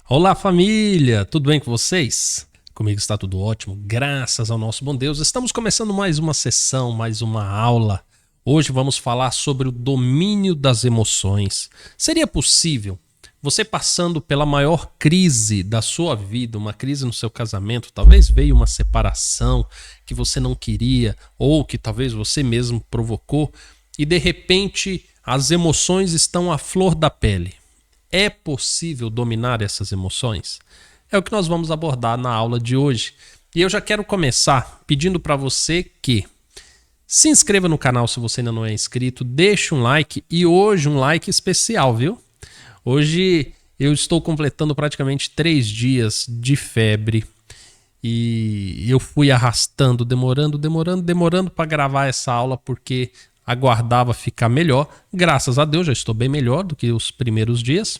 Olá, família! Tudo bem com vocês? Comigo está tudo ótimo, graças ao nosso bom Deus. Estamos começando mais uma sessão, mais uma aula. Hoje vamos falar sobre o domínio das emoções. Seria possível você passando pela maior crise da sua vida, uma crise no seu casamento, talvez veio uma separação que você não queria ou que talvez você mesmo provocou e de repente as emoções estão à flor da pele. É possível dominar essas emoções? É o que nós vamos abordar na aula de hoje. E eu já quero começar pedindo para você que se inscreva no canal se você ainda não é inscrito, deixe um like e hoje um like especial, viu? Hoje eu estou completando praticamente 3 dias de febre e eu fui arrastando, demorando para gravar essa aula porque aguardava ficar melhor. Graças a Deus já estou bem melhor do que os primeiros dias.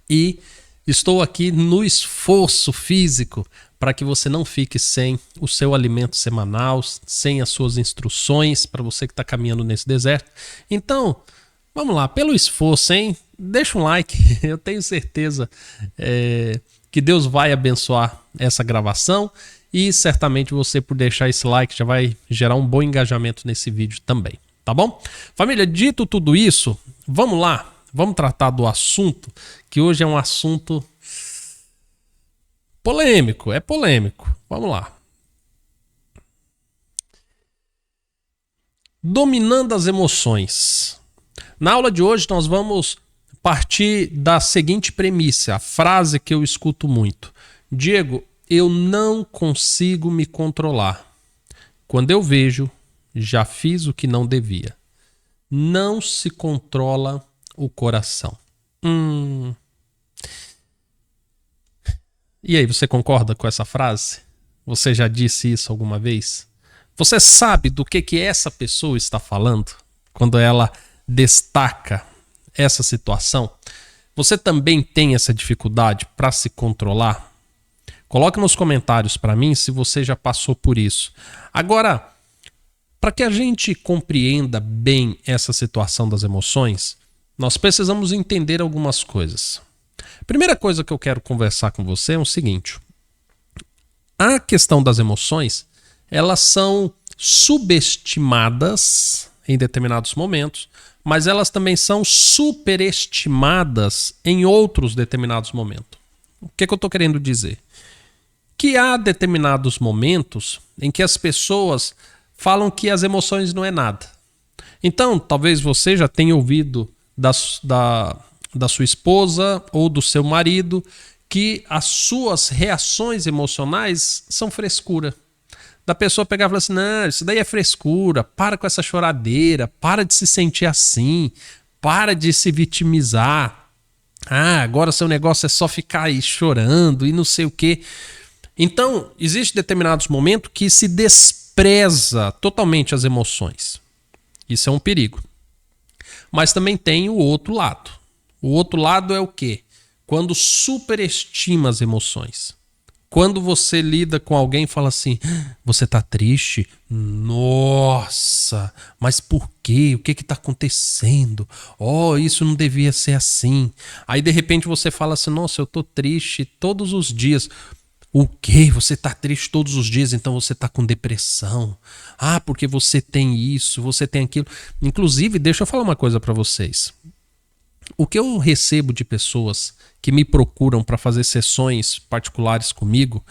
E estou aqui no esforço físico para que você não fique sem o seu alimento semanal, sem as suas instruções para você que está caminhando nesse deserto. Então, vamos lá, pelo esforço, hein? Deixa um like, eu tenho certeza que Deus vai abençoar essa gravação e certamente você por deixar esse like já vai gerar um bom engajamento nesse vídeo também, tá bom? Família, dito tudo isso, vamos lá. Vamos tratar do assunto, que hoje é um assunto polêmico, é polêmico. Vamos lá. Dominando as emoções. Na aula de hoje nós vamos partir da seguinte premissa, a frase que eu escuto muito. Diego, eu não consigo me controlar. Quando eu vejo, já fiz o que não devia. Não se controla o coração. E aí, você concorda com essa frase? Você já disse isso alguma vez? Você sabe do que essa pessoa está falando quando ela destaca essa situação? Você também tem essa dificuldade para se controlar? Coloque nos comentários para mim se você já passou por isso. Agora, para que a gente compreenda bem essa situação das emoções, nós precisamos entender algumas coisas. Primeira coisa que eu quero conversar com você é o seguinte. A questão das emoções, elas são subestimadas em determinados momentos, mas elas também são superestimadas em outros determinados momentos. O que eu estou querendo dizer? Que há determinados momentos em que as pessoas falam que as emoções não é nada. Então, talvez você já tenha ouvido da sua esposa ou do seu marido que as suas reações emocionais são frescura. Da pessoa pegar e falar assim, não, isso daí é frescura, para com essa choradeira, para de se sentir assim, para de se vitimizar. Ah, agora seu negócio é só ficar aí chorando e não sei o quê. Então, existe determinados momentos que se despreza totalmente as emoções. Isso é um perigo. Mas também tem o outro lado. O outro lado é o quê? Quando superestima as emoções. Quando você lida com alguém e fala assim, você tá triste? Nossa, mas por quê? O que que tá acontecendo? Oh, isso não devia ser assim. Aí de repente você fala assim, nossa, eu tô triste todos os dias. O quê? Você tá triste todos os dias, então você tá com depressão. Ah, porque você tem isso, você tem aquilo. Inclusive, deixa eu falar uma coisa para vocês. O que eu recebo de pessoas que me procuram para fazer sessões particulares comigo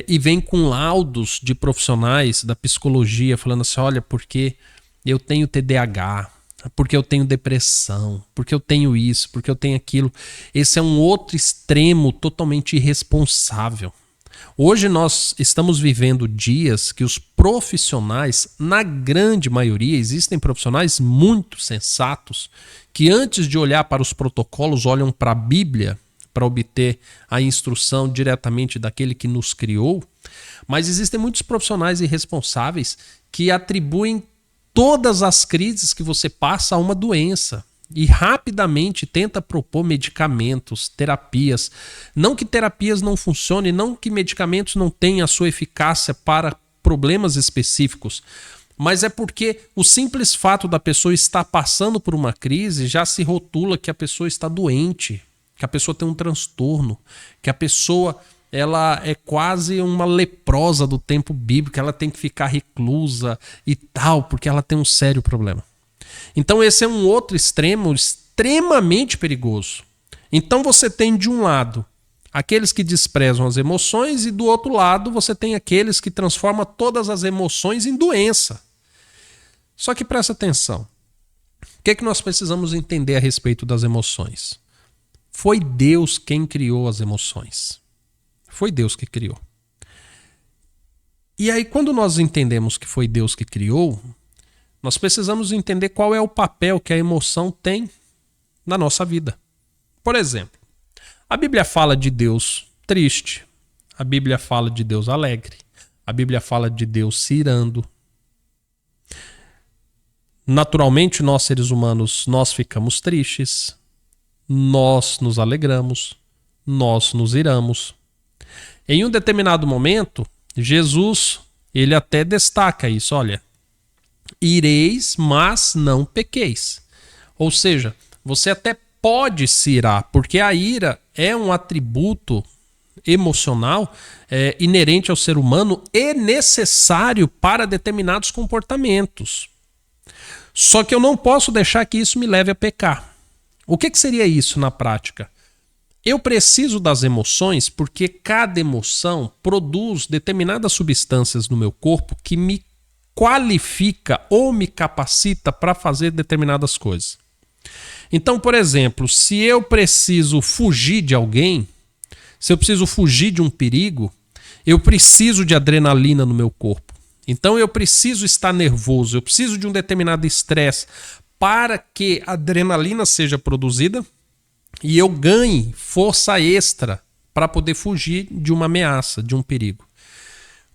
e vem com laudos de profissionais da psicologia falando assim, olha, porque eu tenho TDAH, porque eu tenho depressão, porque eu tenho isso, porque eu tenho aquilo. Esse é um outro extremo totalmente irresponsável. Hoje nós estamos vivendo dias que os profissionais, na grande maioria, existem profissionais muito sensatos, que antes de olhar para os protocolos, olham para a Bíblia para obter a instrução diretamente daquele que nos criou. Mas existem muitos profissionais irresponsáveis que atribuem todas as crises que você passa a uma doença e rapidamente tenta propor medicamentos, terapias. Não que terapias não funcionem, não que medicamentos não tenham a sua eficácia para problemas específicos, mas é porque o simples fato da pessoa estar passando por uma crise já se rotula que a pessoa está doente. que a pessoa tem um transtorno, que a pessoa ela é quase uma leprosa do tempo bíblico, ela tem que ficar reclusa e tal, porque ela tem um sério problema. Então esse é um outro extremo extremamente perigoso. Então você tem de um lado aqueles que desprezam as emoções e do outro lado você tem aqueles que transformam todas as emoções em doença. Só que presta atenção. O que é que nós precisamos entender a respeito das emoções? Foi Deus quem criou as emoções. Foi Deus que criou. E aí, quando nós entendemos que foi Deus que criou, nós precisamos entender qual é o papel que a emoção tem na nossa vida. Por exemplo, a Bíblia fala de Deus triste, a Bíblia fala de Deus alegre, a Bíblia fala de Deus se irando. Naturalmente, nós seres humanos, nós ficamos tristes, nós nos alegramos, nós nos iramos. Em um determinado momento, Jesus, ele até destaca isso, olha, ireis, mas não pequeis. Ou seja, você até pode se irar, porque a ira é um atributo emocional inerente ao ser humano e necessário para determinados comportamentos. Só que eu não posso deixar que isso me leve a pecar. O que seria isso na prática? Eu preciso das emoções porque cada emoção produz determinadas substâncias no meu corpo que me qualifica ou me capacita para fazer determinadas coisas. Então, por exemplo, se eu preciso fugir de alguém, se eu preciso fugir de um perigo, eu preciso de adrenalina no meu corpo. Então eu preciso estar nervoso, eu preciso de um determinado estresse para que a adrenalina seja produzida e eu ganhe força extra para poder fugir de uma ameaça, de um perigo.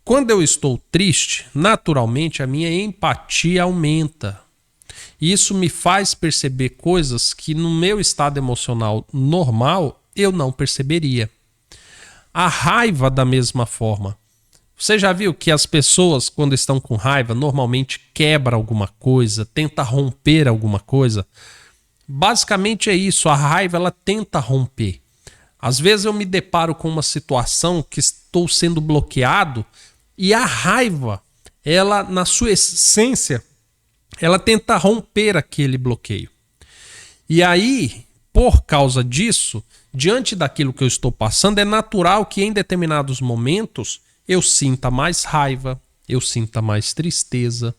Quando eu estou triste, naturalmente a minha empatia aumenta. Isso me faz perceber coisas que no meu estado emocional normal eu não perceberia. A raiva da mesma forma. Você já viu que as pessoas, quando estão com raiva, normalmente quebram alguma coisa, tenta romper alguma coisa? Basicamente é isso, a raiva ela tenta romper. Às vezes eu me deparo com uma situação que estou sendo bloqueado e a raiva, ela na sua essência, ela tenta romper aquele bloqueio. E aí, por causa disso, diante daquilo que eu estou passando, é natural que em determinados momentos eu sinta mais raiva, eu sinta mais tristeza.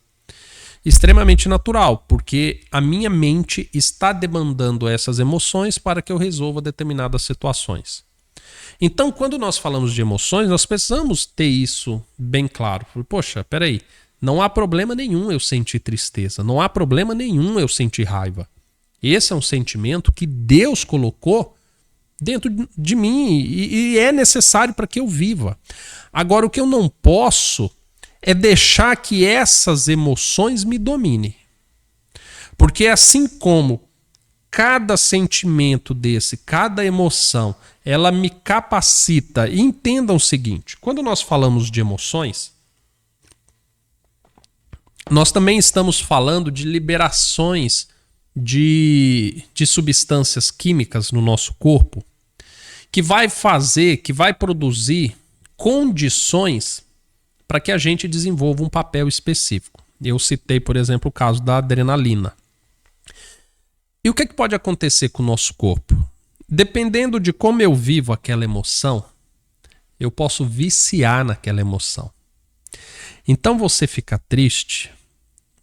Extremamente natural, porque a minha mente está demandando essas emoções para que eu resolva determinadas situações. Então, quando nós falamos de emoções, nós precisamos ter isso bem claro. Poxa, peraí, não há problema nenhum eu sentir tristeza, não há problema nenhum eu sentir raiva. Esse é um sentimento que Deus colocou dentro de mim e é necessário para que eu viva. Agora, o que eu não posso é deixar que essas emoções me dominem. Porque assim como cada sentimento desse, cada emoção, ela me capacita. E entendam o seguinte, quando nós falamos de emoções, nós também estamos falando de liberações de substâncias químicas no nosso corpo que vai fazer, que vai produzir condições para que a gente desenvolva um papel específico. Eu citei, por exemplo, o caso da adrenalina. E o que pode acontecer com o nosso corpo? Dependendo de como eu vivo aquela emoção, eu posso viciar naquela emoção. Então você fica triste,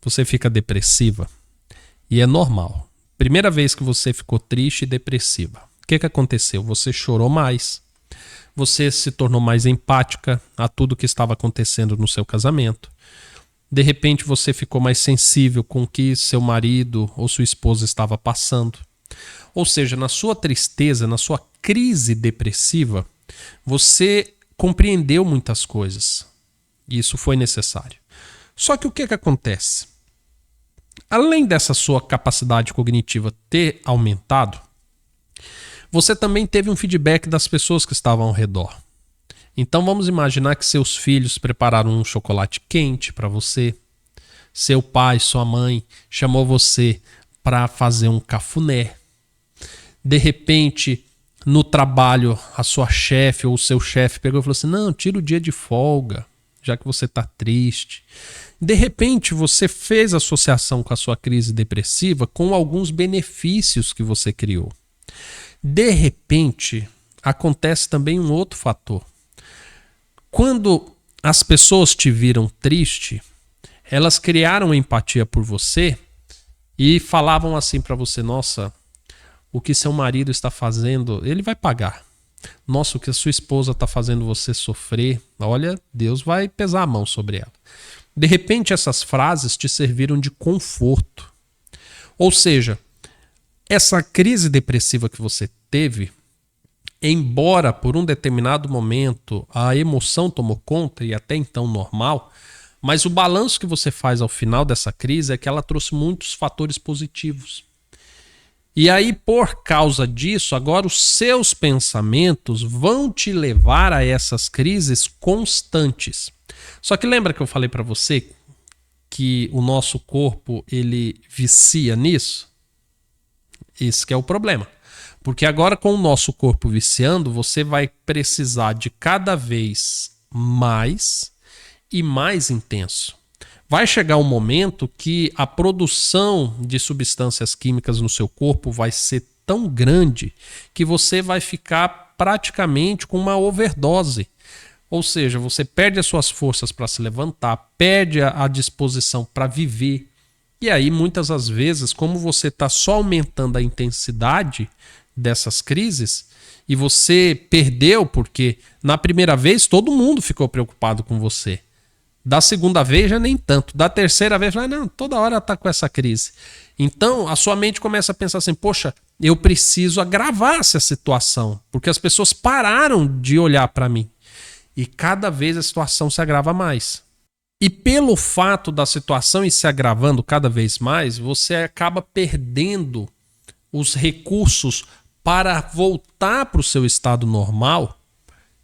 você fica depressiva, e é normal. Primeira vez que você ficou triste e depressiva, o que aconteceu? Você chorou mais, você se tornou mais empática a tudo que estava acontecendo no seu casamento. De repente você ficou mais sensível com o que seu marido ou sua esposa estava passando. Ou seja, na sua tristeza, na sua crise depressiva, você compreendeu muitas coisas. E isso foi necessário. Só que o que acontece? Além dessa sua capacidade cognitiva ter aumentado, você também teve um feedback das pessoas que estavam ao redor. Então vamos imaginar que seus filhos prepararam um chocolate quente para você. Seu pai, sua mãe chamou você para fazer um cafuné. De repente, no trabalho a sua chefe ou o seu chefe pegou e falou assim: não, tira o dia de folga, já que você está triste. De repente você fez associação com a sua crise depressiva com alguns benefícios que você criou. De repente acontece também um outro fator. Quando as pessoas te viram triste, elas criaram empatia por você e falavam assim para você: nossa, o que seu marido está fazendo, ele vai pagar. Nossa, o que a sua esposa está fazendo você sofrer, olha, Deus vai pesar a mão sobre ela. De repente, essas frases te serviram de conforto. Ou seja, essa crise depressiva que você teve, embora por um determinado momento a emoção tomou conta e até então normal, mas o balanço que você faz ao final dessa crise é que ela trouxe muitos fatores positivos. E aí, por causa disso, agora os seus pensamentos vão te levar a essas crises constantes. Só que lembra que eu falei para você que o nosso corpo ele vicia nisso? Esse que é o problema. Porque agora com o nosso corpo viciando, você vai precisar de cada vez mais e mais intenso. Vai chegar um momento que a produção de substâncias químicas no seu corpo vai ser tão grande que você vai ficar praticamente com uma overdose. Ou seja, você perde as suas forças para se levantar, perde a disposição para viver. E aí, muitas das vezes, como você está só aumentando a intensidade dessas crises, e você perdeu porque na primeira vez todo mundo ficou preocupado com você. Da segunda vez já nem tanto. Da terceira vez, não, toda hora tá com essa crise. Então a sua mente começa a pensar assim: poxa, eu preciso agravar essa situação, porque as pessoas pararam de olhar para mim. E cada vez a situação se agrava mais. E pelo fato da situação ir se agravando cada vez mais, você acaba perdendo os recursos para voltar para o seu estado normal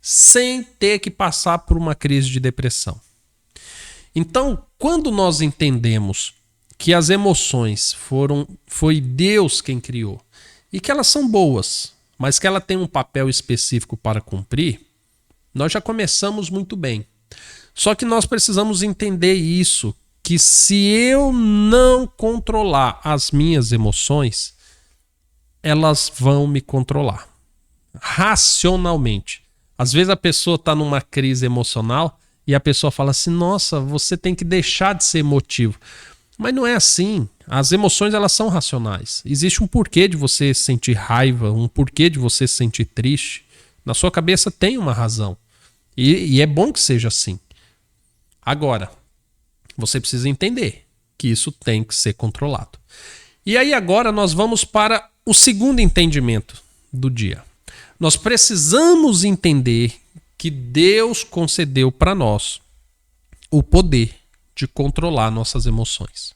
sem ter que passar por uma crise de depressão. Então, quando nós entendemos que as emoções foi Deus quem criou e que elas são boas, mas que ela tem um papel específico para cumprir, nós já começamos muito bem. Só que nós precisamos entender isso, que se eu não controlar as minhas emoções, elas vão me controlar racionalmente. Às vezes a pessoa está numa crise emocional e a pessoa fala assim: nossa, você tem que deixar de ser emotivo. Mas não é assim. As emoções, elas são racionais. Existe um porquê de você sentir raiva, um porquê de você se sentir triste. Na sua cabeça tem uma razão. E é bom que seja assim. Agora, você precisa entender que isso tem que ser controlado. E aí agora nós vamos para o segundo entendimento do dia. Nós precisamos entender que Deus concedeu para nós o poder de controlar nossas emoções.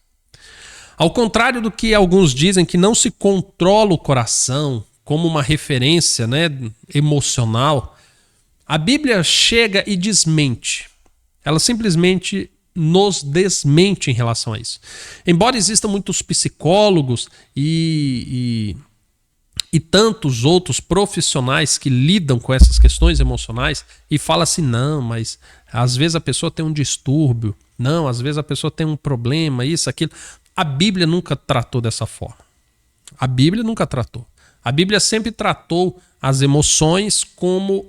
Ao contrário do que alguns dizem, que não se controla o coração como uma referência, emocional, a Bíblia chega e desmente. Ela simplesmente nos desmente em relação a isso. Embora existam muitos psicólogos e tantos outros profissionais que lidam com essas questões emocionais e falam assim: não, mas às vezes a pessoa tem um distúrbio, não, às vezes a pessoa tem um problema, isso, aquilo. A Bíblia nunca tratou dessa forma. A Bíblia nunca tratou. A Bíblia sempre tratou as emoções como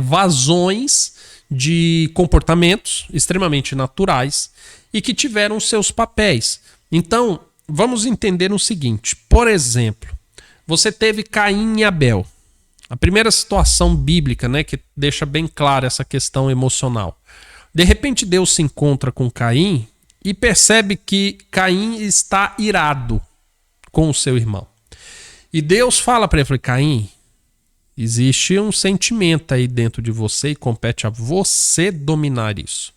vazões de comportamentos extremamente naturais e que tiveram seus papéis. Então, vamos entender o seguinte: por exemplo, você teve Caim e Abel. A primeira situação bíblica, que deixa bem clara essa questão emocional. De repente Deus se encontra com Caim e percebe que Caim está irado com o seu irmão. E Deus fala para ele: Caim, existe um sentimento aí dentro de você e compete a você dominar isso.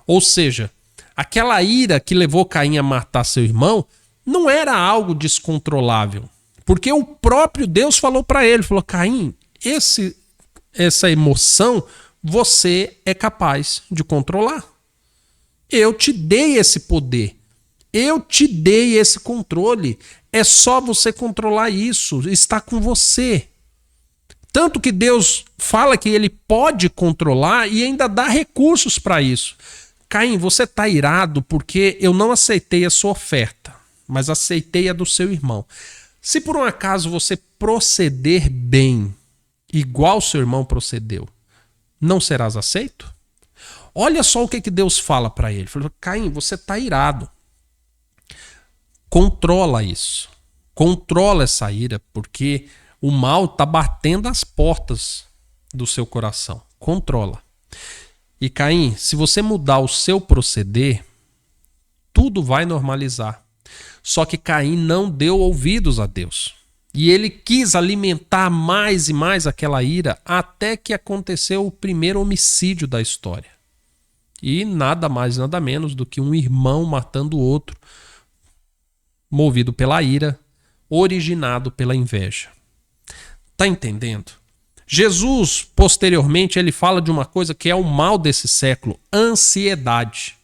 Ou seja, aquela ira que levou Caim a matar seu irmão não era algo descontrolável. Porque o próprio Deus falou para ele, falou: Caim, essa emoção você é capaz de controlar. Eu te dei esse poder. Eu te dei esse controle. É só você controlar isso. Está com você. Tanto que Deus fala que ele pode controlar e ainda dá recursos para isso. Caim, você está irado porque eu não aceitei a sua oferta, mas aceitei a do seu irmão. Se por um acaso você proceder bem, igual seu irmão procedeu, não serás aceito? Olha só o que Deus fala para ele. Ele falou, Caim, você está irado. Controla isso. Controla essa ira, porque o mal está batendo as portas do seu coração. Controla. E Caim, se você mudar o seu proceder, tudo vai normalizar. Só que Caim não deu ouvidos a Deus. E ele quis alimentar mais e mais aquela ira até que aconteceu o primeiro homicídio da história. E nada mais, nada menos do que um irmão matando o outro, movido pela ira, originado pela inveja. Tá entendendo? Jesus, posteriormente, ele fala de uma coisa que é o mal desse século, ansiedade.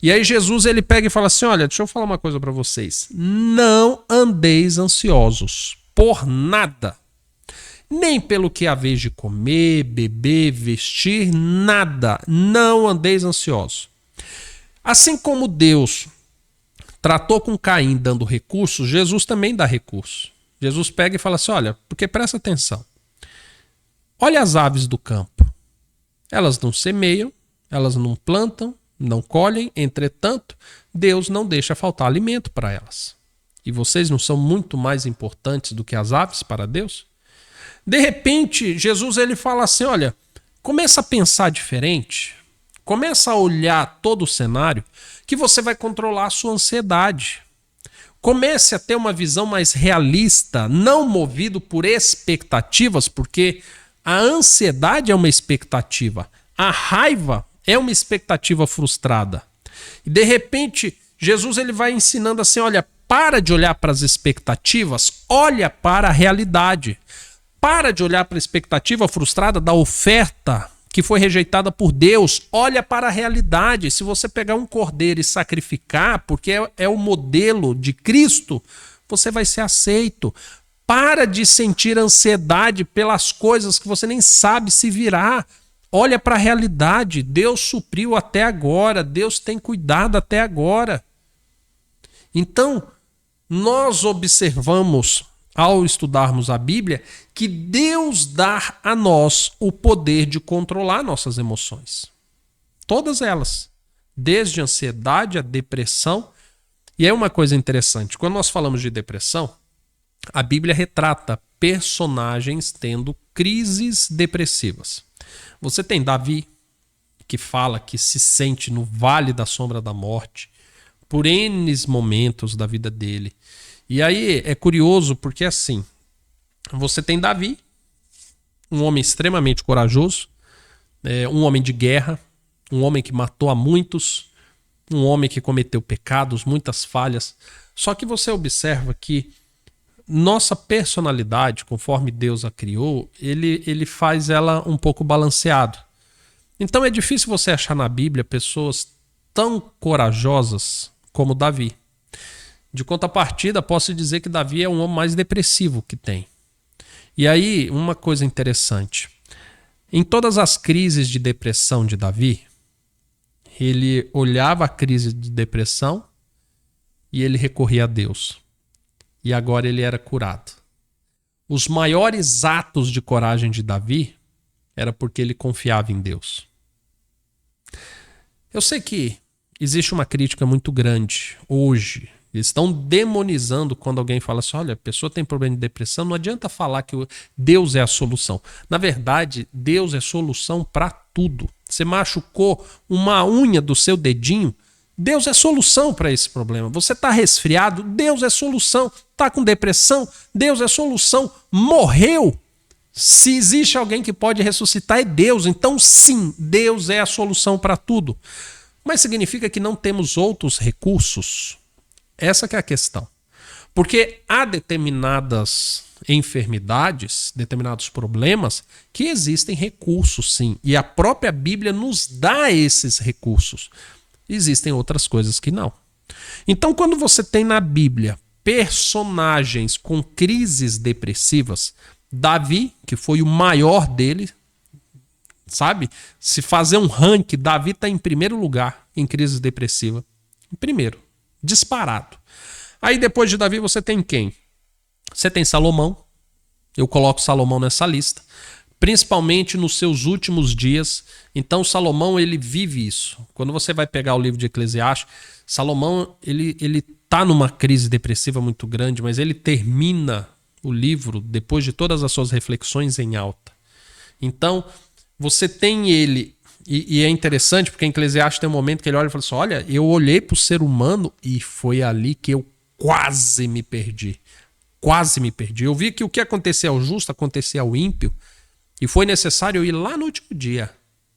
E aí Jesus ele pega e fala assim, olha, deixa eu falar uma coisa para vocês. Não andeis ansiosos por nada. Nem pelo que haveis de comer, beber, vestir, nada. Não andeis ansiosos. Assim como Deus tratou com Caim dando recursos, Jesus também dá recursos. Jesus pega e fala assim, olha, porque presta atenção. Olha as aves do campo. Elas não semeiam, elas não plantam, não colhem, entretanto, Deus não deixa faltar alimento para elas. E vocês não são muito mais importantes do que as aves para Deus? De repente, Jesus ele fala assim, olha, começa a pensar diferente, começa a olhar todo o cenário, que você vai controlar a sua ansiedade. Comece a ter uma visão mais realista, não movido por expectativas, porque a ansiedade é uma expectativa, a raiva é uma expectativa frustrada. E de repente, Jesus ele vai ensinando assim, olha, para de olhar para as expectativas, olha para a realidade. Para de olhar para a expectativa frustrada da oferta que foi rejeitada por Deus, olha para a realidade. Se você pegar um cordeiro e sacrificar, porque é o modelo de Cristo, você vai ser aceito. Para de sentir ansiedade pelas coisas que você nem sabe se virá. Olha para a realidade. Deus supriu até agora. Deus tem cuidado até agora. Então, nós observamos, ao estudarmos a Bíblia, que Deus dá a nós o poder de controlar nossas emoções. Todas elas. Desde a ansiedade, a depressão. E é uma coisa interessante. Quando nós falamos de depressão, a Bíblia retrata personagens tendo crises depressivas. Você tem Davi, que fala que se sente no vale da sombra da morte, por N momentos da vida dele. E aí é curioso porque assim, você tem Davi, um homem extremamente corajoso, um homem de guerra, um homem que matou a muitos, um homem que cometeu pecados, muitas falhas. Só que você observa que nossa personalidade, conforme Deus a criou, ele faz ela um pouco balanceado. Então é difícil você achar na Bíblia pessoas tão corajosas como Davi. De contrapartida, posso dizer que Davi é um homem mais depressivo que tem. E aí, uma coisa interessante. Em todas as crises de depressão de Davi, ele olhava a crise de depressão e ele recorria a Deus. E agora ele era curado. Os maiores atos de coragem de Davi era porque ele confiava em Deus. Eu sei que existe uma crítica muito grande hoje. Eles estão demonizando quando alguém fala assim, olha, a pessoa tem problema de depressão, não adianta falar que Deus é a solução. Na verdade, Deus é solução para tudo. Você machucou uma unha do seu dedinho, Deus é solução para esse problema. Você está resfriado, Deus é solução. Está com depressão, Deus é solução. Morreu, se existe alguém que pode ressuscitar é Deus. Então sim, Deus é a solução para tudo. Mas significa que não temos outros recursos? Essa que é a questão. Porque há determinadas enfermidades, determinados problemas, que existem recursos sim. E a própria Bíblia nos dá esses recursos. Existem outras coisas que não. Então, quando você tem na Bíblia personagens com crises depressivas, Davi, que foi o maior dele, sabe? Se fazer um ranking, Davi está em primeiro lugar em crise depressiva. Em primeiro, disparado. Aí depois de Davi você tem quem? Você tem Salomão. Eu coloco Salomão nessa lista. Principalmente nos seus últimos dias. Então Salomão, ele vive isso. Quando você vai pegar o livro de Eclesiastes, Salomão, ele tá numa crise depressiva muito grande, mas ele termina o livro, depois de todas as suas reflexões, em alta. Então, você tem ele, e é interessante, porque em Eclesiastes tem um momento que ele olha e fala assim, olha, eu olhei para o ser humano e foi ali que eu quase me perdi. Quase me perdi. Eu vi que o que acontecia ao justo, acontecia ao ímpio, e foi necessário eu ir lá no último dia,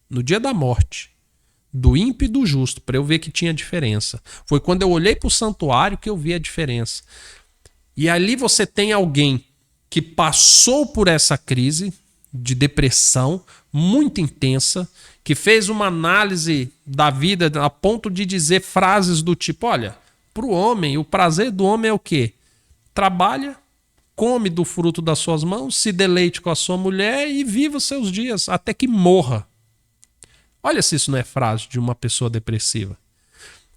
no dia da morte, do ímpio e do justo, para eu ver que tinha diferença. Foi quando eu olhei para o santuário que eu vi a diferença. E ali você tem alguém que passou por essa crise de depressão muito intensa, que fez uma análise da vida a ponto de dizer frases do tipo, olha, para o homem, o prazer do homem é o quê? Trabalha, come do fruto das suas mãos, se deleite com a sua mulher e viva os seus dias até que morra. Olha se isso não é frase de uma pessoa depressiva.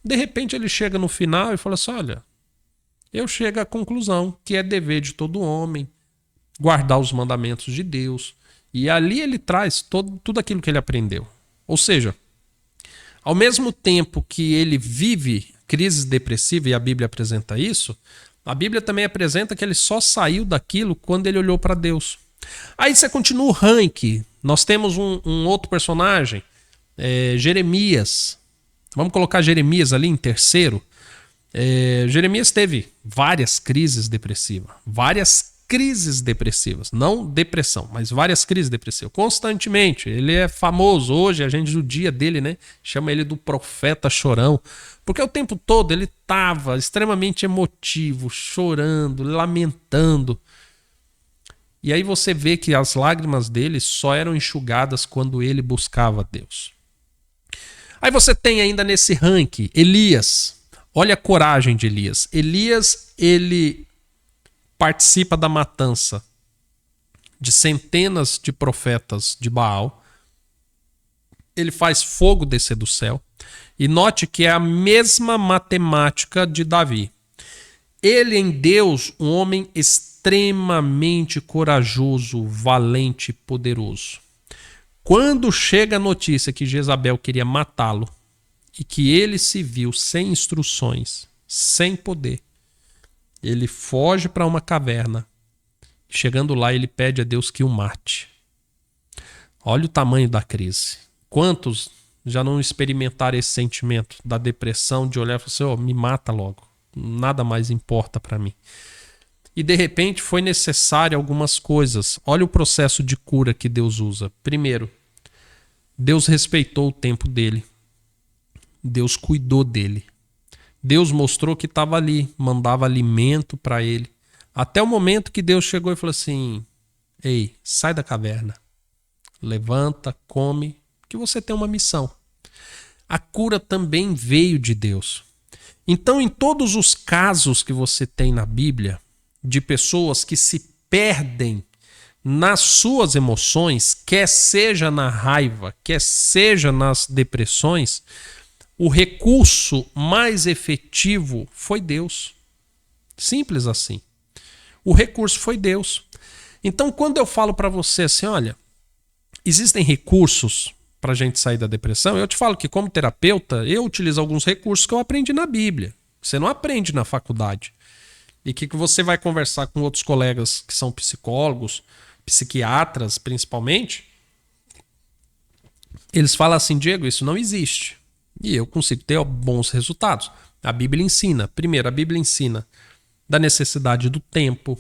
De repente ele chega no final e fala assim, olha, eu chego à conclusão que é dever de todo homem guardar os mandamentos de Deus. E ali ele traz tudo aquilo que ele aprendeu. Ou seja, ao mesmo tempo que ele vive crise depressiva, e a Bíblia apresenta isso, a Bíblia também apresenta que ele só saiu daquilo quando ele olhou para Deus. Aí você continua o ranking. Nós temos um outro personagem, Jeremias. Vamos colocar Jeremias ali em terceiro. Jeremias teve várias crises depressivas. Não depressão, mas várias crises depressivas. Constantemente. Ele é famoso hoje, a gente judia dele, né? Chama ele do profeta chorão. Porque o tempo todo ele estava extremamente emotivo, chorando, lamentando. E aí você vê que as lágrimas dele só eram enxugadas quando ele buscava Deus. Aí você tem ainda nesse ranking Elias. Olha a coragem de Elias. Elias, ele participa da matança de centenas de profetas de Baal. Ele faz fogo descer do céu. E note que é a mesma matemática de Davi. Ele em Deus, um homem extremamente corajoso, valente, poderoso. Quando chega a notícia que Jezabel queria matá-lo e que ele se viu sem instruções, sem poder, ele foge para uma caverna. Chegando lá, ele pede a Deus que o mate. Olha o tamanho da crise. Quantos já não experimentaram esse sentimento da depressão, de olhar e falar assim, oh, me mata logo, nada mais importa para mim. E de repente foi necessário algumas coisas. Olha o processo de cura que Deus usa. Primeiro, Deus respeitou o tempo dele. Deus cuidou dele. Deus mostrou que estava ali, mandava alimento para ele. Até o momento que Deus chegou e falou assim, ei, sai da caverna, levanta, come, que você tem uma missão. A cura também veio de Deus. Então, em todos os casos que você tem na Bíblia, de pessoas que se perdem nas suas emoções, quer seja na raiva, quer seja nas depressões, o recurso mais efetivo foi Deus. Simples assim. O recurso foi Deus. Então, quando eu falo para você assim, olha, existem recursos para a gente sair da depressão, eu te falo que como terapeuta, eu utilizo alguns recursos que eu aprendi na Bíblia. Você não aprende na faculdade. E que você vai conversar com outros colegas que são psicólogos, psiquiatras principalmente, eles falam assim, Diego, isso não existe. E eu consigo ter bons resultados. A Bíblia ensina. Primeiro, a Bíblia ensina da necessidade do tempo.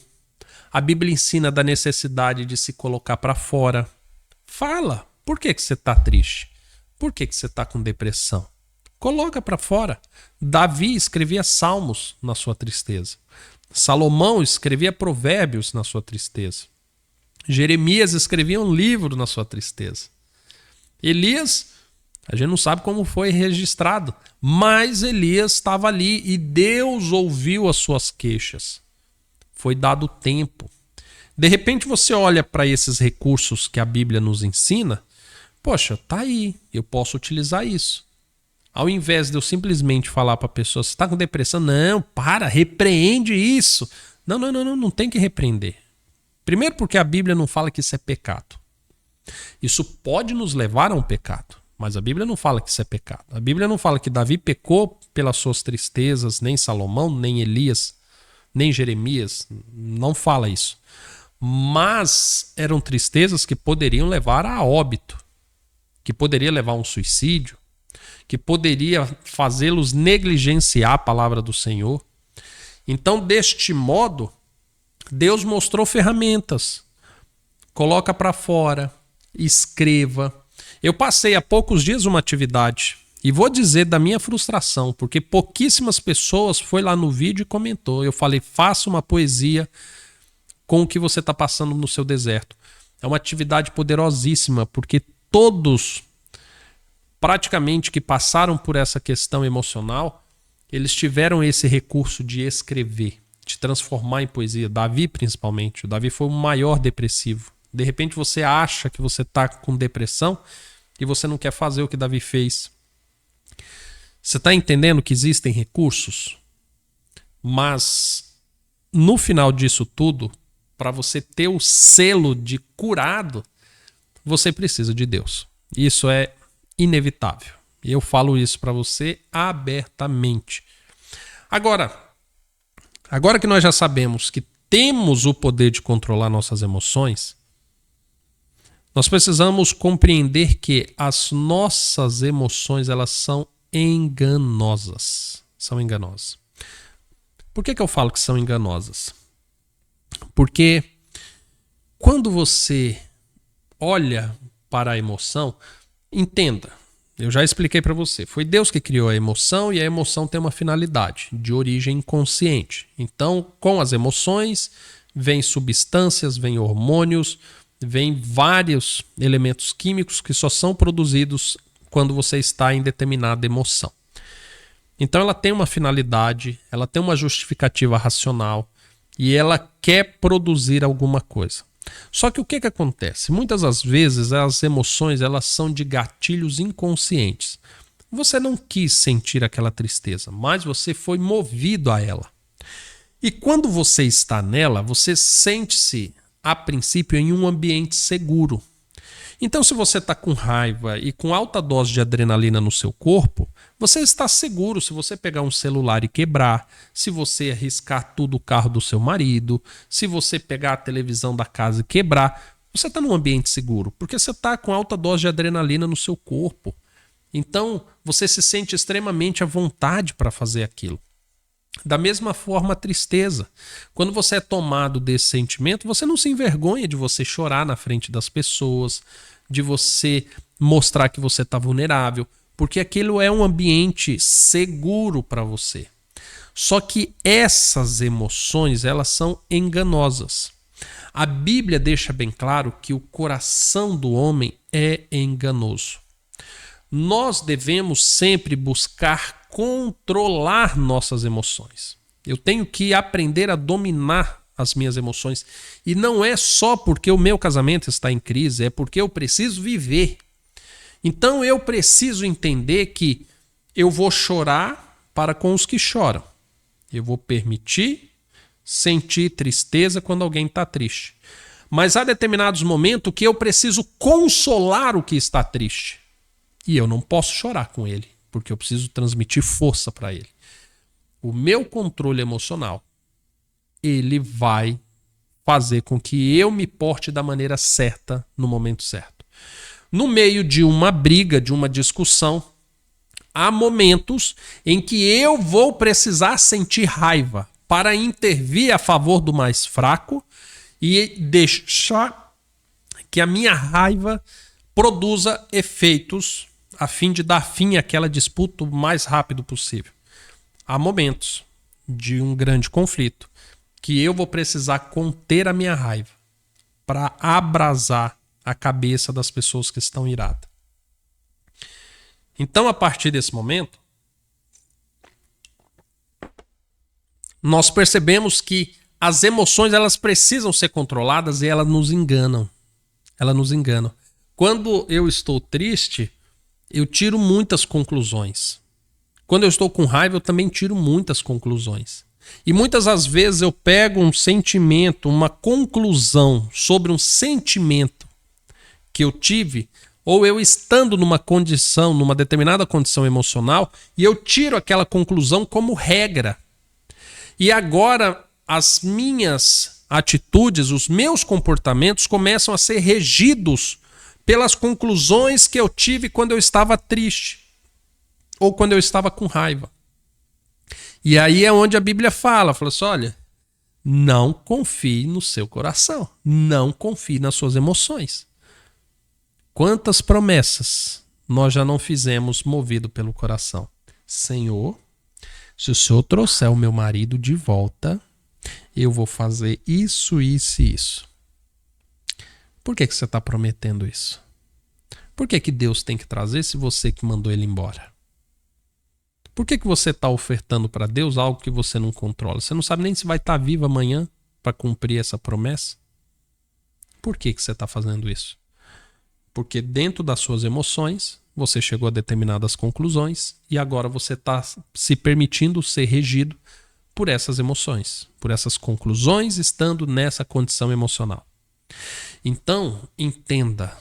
A Bíblia ensina da necessidade de se colocar para fora. Fala. Por que você está triste? Por que você está com depressão? Coloca para fora. Davi escrevia salmos na sua tristeza. Salomão escrevia provérbios na sua tristeza. Jeremias escrevia um livro na sua tristeza. Elias, a gente não sabe como foi registrado, mas Elias estava ali e Deus ouviu as suas queixas. Foi dado tempo. De repente você olha para esses recursos que a Bíblia nos ensina, poxa, tá aí, eu posso utilizar isso. Ao invés de eu simplesmente falar para a pessoa, você está com depressão? Não, repreende isso. Não tem que repreender. Primeiro porque a Bíblia não fala que isso é pecado. Isso pode nos levar a um pecado, mas a Bíblia não fala que isso é pecado. A Bíblia não fala que Davi pecou pelas suas tristezas, nem Salomão, nem Elias, nem Jeremias. Não fala isso. Mas eram tristezas que poderiam levar a óbito, que poderia levar a um suicídio, que poderia fazê-los negligenciar a palavra do Senhor. Então, deste modo, Deus mostrou ferramentas. Coloca para fora, escreva. Eu passei há poucos dias uma atividade e vou dizer da minha frustração, porque pouquíssimas pessoas foi lá no vídeo e comentou. Eu falei, faça uma poesia com o que você está passando no seu deserto. É uma atividade poderosíssima, porque todos praticamente que passaram por essa questão emocional, eles tiveram esse recurso de escrever, de transformar em poesia. Davi, principalmente. O Davi foi o maior depressivo. De repente você acha que você está com depressão e você não quer fazer o que Davi fez. Você está entendendo que existem recursos? Mas no final disso tudo, para você ter o selo de curado, você precisa de Deus. Isso é inevitável. E eu falo isso para você abertamente. Agora que nós já sabemos que temos o poder de controlar nossas emoções, nós precisamos compreender que as nossas emoções, elas são enganosas. São enganosas. Por que eu falo que são enganosas? Porque quando você olha para a emoção, entenda, eu já expliquei para você, foi Deus que criou a emoção e a emoção tem uma finalidade de origem inconsciente. Então, com as emoções, vem substâncias, vem hormônios, vem vários elementos químicos que só são produzidos quando você está em determinada emoção. Então, ela tem uma finalidade, ela tem uma justificativa racional e ela quer produzir alguma coisa. Só que o que acontece? Muitas das vezes as emoções, elas são de gatilhos inconscientes. Você não quis sentir aquela tristeza, mas você foi movido a ela. E quando você está nela, você sente-se, a princípio, em um ambiente seguro. Então, se você está com raiva e com alta dose de adrenalina no seu corpo, você está seguro. Se você pegar um celular e quebrar, se você arriscar tudo o carro do seu marido, se você pegar a televisão da casa e quebrar, você está num ambiente seguro, porque você está com alta dose de adrenalina no seu corpo. Então, você se sente extremamente à vontade para fazer aquilo. Da mesma forma, a tristeza. Quando você é tomado desse sentimento, você não se envergonha de você chorar na frente das pessoas, de você mostrar que você está vulnerável, porque aquilo é um ambiente seguro para você. Só que essas emoções, elas são enganosas. A Bíblia deixa bem claro que o coração do homem é enganoso. Nós devemos sempre buscar controlar nossas emoções. Eu tenho que aprender a dominar as minhas emoções. E não é só porque o meu casamento está em crise, é porque eu preciso viver. Então eu preciso entender que eu vou chorar para com os que choram. Eu vou permitir sentir tristeza quando alguém está triste. Mas há determinados momentos que eu preciso consolar o que está triste. E eu não posso chorar com ele, porque eu preciso transmitir força para ele. O meu controle emocional, ele vai fazer com que eu me porte da maneira certa no momento certo. No meio de uma briga, de uma discussão, há momentos em que eu vou precisar sentir raiva para intervir a favor do mais fraco e deixar que a minha raiva produza efeitos a fim de dar fim àquela disputa o mais rápido possível. Há momentos de um grande conflito que eu vou precisar conter a minha raiva para abrasar a cabeça das pessoas que estão iradas. Então, a partir desse momento, nós percebemos que as emoções, elas precisam ser controladas e elas nos enganam. Elas nos enganam. Quando eu estou triste, eu tiro muitas conclusões. Quando eu estou com raiva, eu também tiro muitas conclusões. E muitas das vezes eu pego um sentimento, uma conclusão sobre um sentimento que eu tive, ou eu estando numa condição, numa determinada condição emocional, e eu tiro aquela conclusão como regra. E agora as minhas atitudes, os meus comportamentos começam a ser regidos pelas conclusões que eu tive quando eu estava triste ou quando eu estava com raiva. E aí é onde a Bíblia fala assim, olha, não confie no seu coração, não confie nas suas emoções. Quantas promessas nós já não fizemos movido pelo coração? Senhor, se o Senhor trouxer o meu marido de volta, eu vou fazer isso, isso e isso. Por que você está prometendo isso? Por que Deus tem que trazer se você que mandou ele embora? Por que você está ofertando para Deus algo que você não controla? Você não sabe nem se vai estar vivo amanhã para cumprir essa promessa? Por que você está fazendo isso? Porque dentro das suas emoções, você chegou a determinadas conclusões e agora você está se permitindo ser regido por essas emoções, por essas conclusões, estando nessa condição emocional. Então, entenda,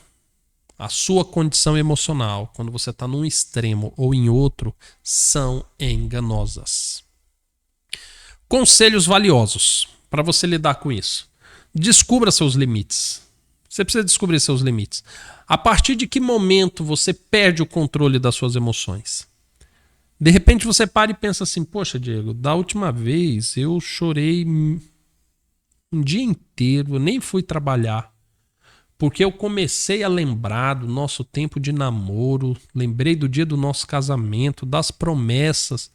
a sua condição emocional, quando você está num extremo ou em outro, são enganosas. Conselhos valiosos para você lidar com isso. Descubra seus limites. Você precisa descobrir seus limites. A partir de que momento você perde o controle das suas emoções? De repente você para e pensa assim, poxa, Diego, da última vez eu chorei um dia inteiro, eu nem fui trabalhar. Porque eu comecei a lembrar do nosso tempo de namoro, lembrei do dia do nosso casamento, das promessas,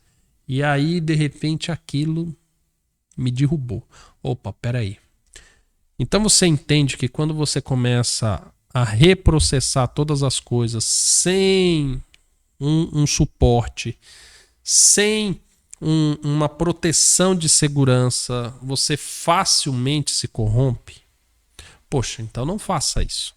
e aí, de repente, aquilo me derrubou. Opa, peraí. Então você entende que quando você começa a reprocessar todas as coisas sem um suporte, sem uma proteção de segurança, você facilmente se corrompe? Poxa, então não faça isso.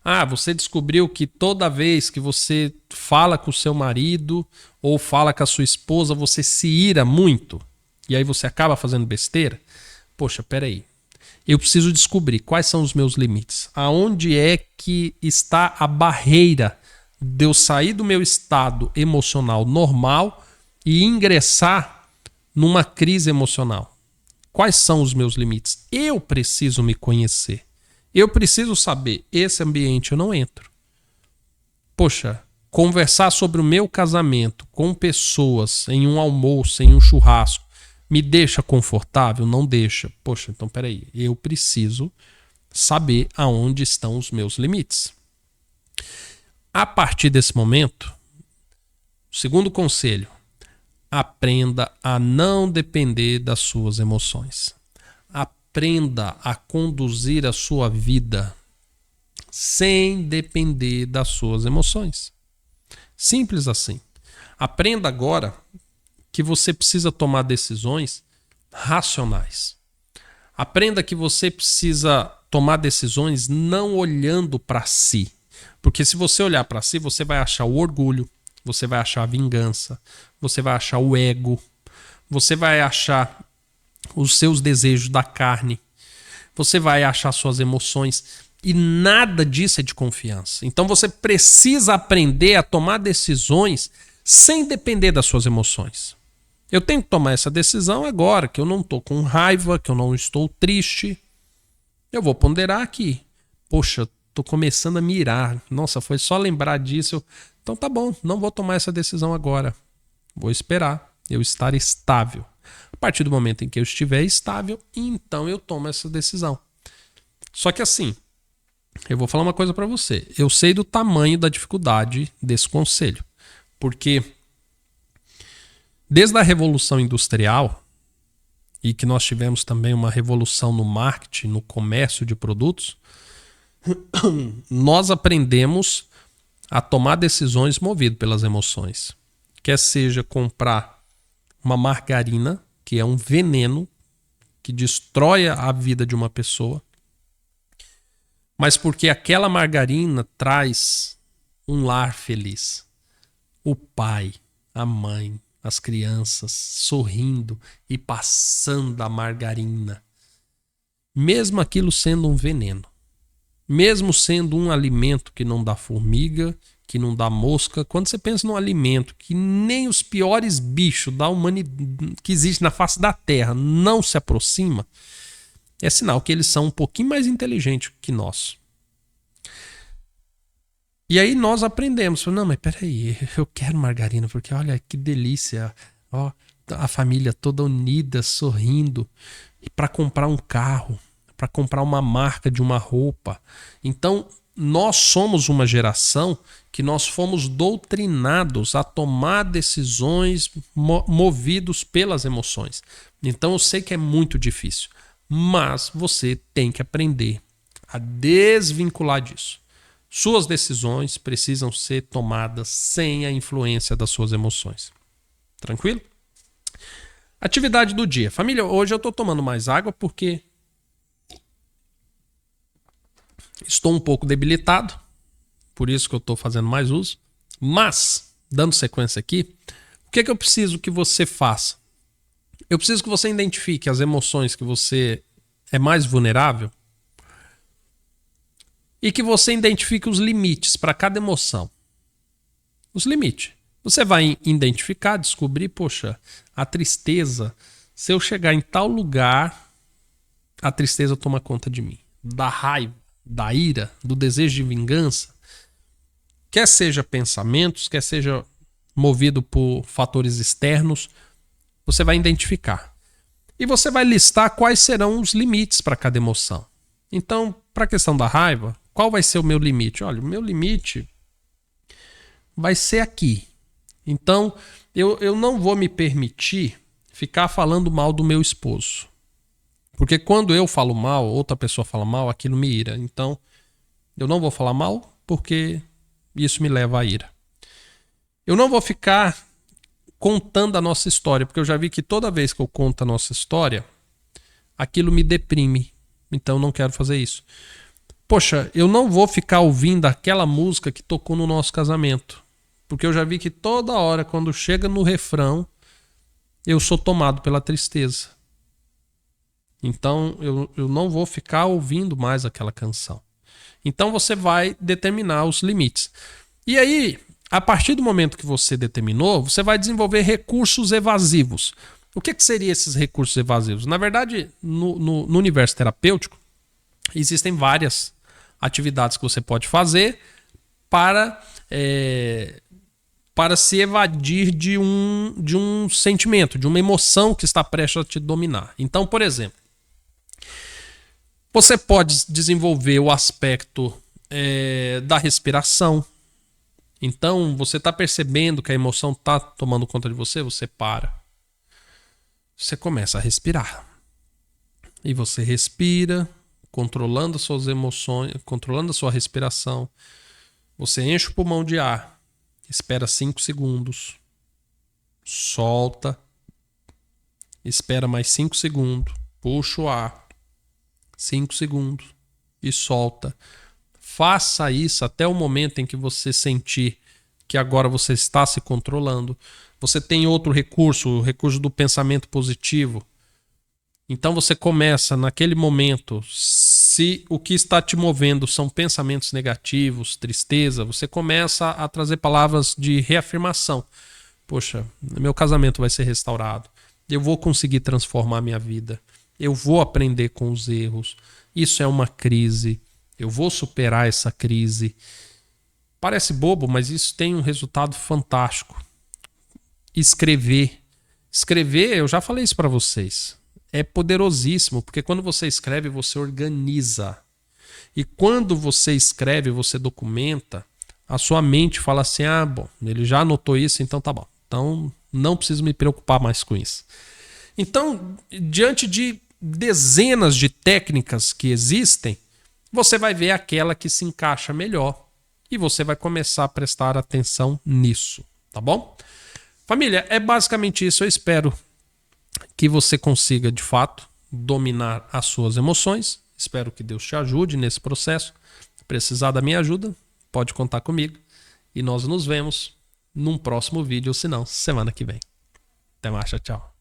Ah, você descobriu que toda vez que você fala com o seu marido ou fala com a sua esposa, você se ira muito e aí você acaba fazendo besteira? Poxa, peraí. Eu preciso descobrir quais são os meus limites. Aonde é que está a barreira de eu sair do meu estado emocional normal e ingressar numa crise emocional? Quais são os meus limites? Eu preciso me conhecer. Eu preciso saber, esse ambiente eu não entro. Poxa, conversar sobre o meu casamento com pessoas em um almoço, em um churrasco, me deixa confortável? Não deixa. Poxa, então peraí, eu preciso saber aonde estão os meus limites. A partir desse momento, segundo conselho, aprenda a não depender das suas emoções. Aprenda a conduzir a sua vida sem depender das suas emoções. Simples assim. Aprenda agora que você precisa tomar decisões racionais. Aprenda que você precisa tomar decisões não olhando para si. Porque se você olhar para si, você vai achar o orgulho, você vai achar a vingança, você vai achar o ego, você vai achar os seus desejos da carne, você vai achar suas emoções e nada disso é de confiança. Então você precisa aprender a tomar decisões sem depender das suas emoções. Eu tenho que tomar essa decisão agora, que eu não estou com raiva, que eu não estou triste. Eu vou ponderar aqui. Poxa, estou começando a mirar. Nossa, foi só lembrar disso. Então tá bom, não vou tomar essa decisão agora. Vou esperar eu estar estável. A partir do momento em que eu estiver estável, então eu tomo essa decisão. Só que assim, eu vou falar uma coisa para você. Eu sei do tamanho da dificuldade desse conselho. Porque desde a Revolução Industrial, e que nós tivemos também uma revolução no marketing, no comércio de produtos, nós aprendemos a tomar decisões movidas pelas emoções. Quer seja comprar uma margarina, que é um veneno que destrói a vida de uma pessoa, mas porque aquela margarina traz um lar feliz. O pai, a mãe, as crianças sorrindo e passando a margarina. Mesmo aquilo sendo um veneno. Mesmo sendo um alimento que não dá formiga, que não dá mosca. Quando você pensa num alimento que nem os piores bichos da humanidade que existe na face da Terra não se aproxima, é sinal que eles são um pouquinho mais inteligentes que nós. E aí nós aprendemos. Não, mas peraí, eu quero margarina, porque olha que delícia. Ó, a família toda unida, sorrindo. E para comprar um carro, para comprar uma marca de uma roupa. Então, nós somos uma geração que nós fomos doutrinados a tomar decisões movidos pelas emoções. Então, eu sei que é muito difícil, mas você tem que aprender a desvincular disso. Suas decisões precisam ser tomadas sem a influência das suas emoções. Tranquilo? Atividade do dia. Família, hoje eu estou tomando mais água porque estou um pouco debilitado, por isso que eu estou fazendo mais uso. Mas, dando sequência aqui, o que é que eu preciso que você faça? Eu preciso que você identifique as emoções que você é mais vulnerável e que você identifique os limites para cada emoção. Os limites. Você vai identificar, descobrir, poxa, a tristeza, se eu chegar em tal lugar, a tristeza toma conta de mim. Da raiva, da ira, do desejo de vingança, quer seja pensamentos, quer seja movido por fatores externos, você vai identificar. E você vai listar quais serão os limites para cada emoção. Então, para a questão da raiva, qual vai ser o meu limite? Olha, o meu limite vai ser aqui. Então, eu não vou me permitir ficar falando mal do meu esposo. Porque quando eu falo mal, outra pessoa fala mal, aquilo me ira. Então, eu não vou falar mal porque isso me leva à ira. Eu não vou ficar contando a nossa história, porque eu já vi que toda vez que eu conto a nossa história, aquilo me deprime. Então, eu não quero fazer isso. Poxa, eu não vou ficar ouvindo aquela música que tocou no nosso casamento. Porque eu já vi que toda hora, quando chega no refrão, eu sou tomado pela tristeza. Então, eu não vou ficar ouvindo mais aquela canção. Então, você vai determinar os limites. E aí, a partir do momento que você determinou, você vai desenvolver recursos evasivos. O que seriam esses recursos evasivos? Na verdade, no universo terapêutico, existem várias atividades que você pode fazer para se evadir de um sentimento, de uma emoção que está prestes a te dominar. Então, por exemplo, você pode desenvolver o aspecto da respiração. Então, você está percebendo que a emoção está tomando conta de você, você para. Você começa a respirar. E você respira, controlando as suas emoções, controlando a sua respiração. Você enche o pulmão de ar. Espera 5 segundos. Solta. Espera mais 5 segundos. Puxa o ar. 5 segundos. E solta. Faça isso até o momento em que você sentir que agora você está se controlando. Você tem outro recurso, o recurso do pensamento positivo. Então você começa naquele momento, se o que está te movendo são pensamentos negativos, tristeza, você começa a trazer palavras de reafirmação. Poxa, meu casamento vai ser restaurado. Eu vou conseguir transformar minha vida. Eu vou aprender com os erros. Isso é uma crise. Eu vou superar essa crise. Parece bobo, mas isso tem um resultado fantástico. Escrever. Escrever, eu já falei isso para vocês. É poderosíssimo, porque quando você escreve, você organiza. E quando você escreve, você documenta, a sua mente fala assim, bom, ele já anotou isso, então tá bom. Então, não preciso me preocupar mais com isso. Então, diante de dezenas de técnicas que existem, você vai ver aquela que se encaixa melhor. E você vai começar a prestar atenção nisso, tá bom? Família, é basicamente isso. Eu espero que você consiga, de fato, dominar as suas emoções. Espero que Deus te ajude nesse processo. Se precisar da minha ajuda, pode contar comigo. E nós nos vemos num próximo vídeo, ou se não, semana que vem. Até mais, tchau.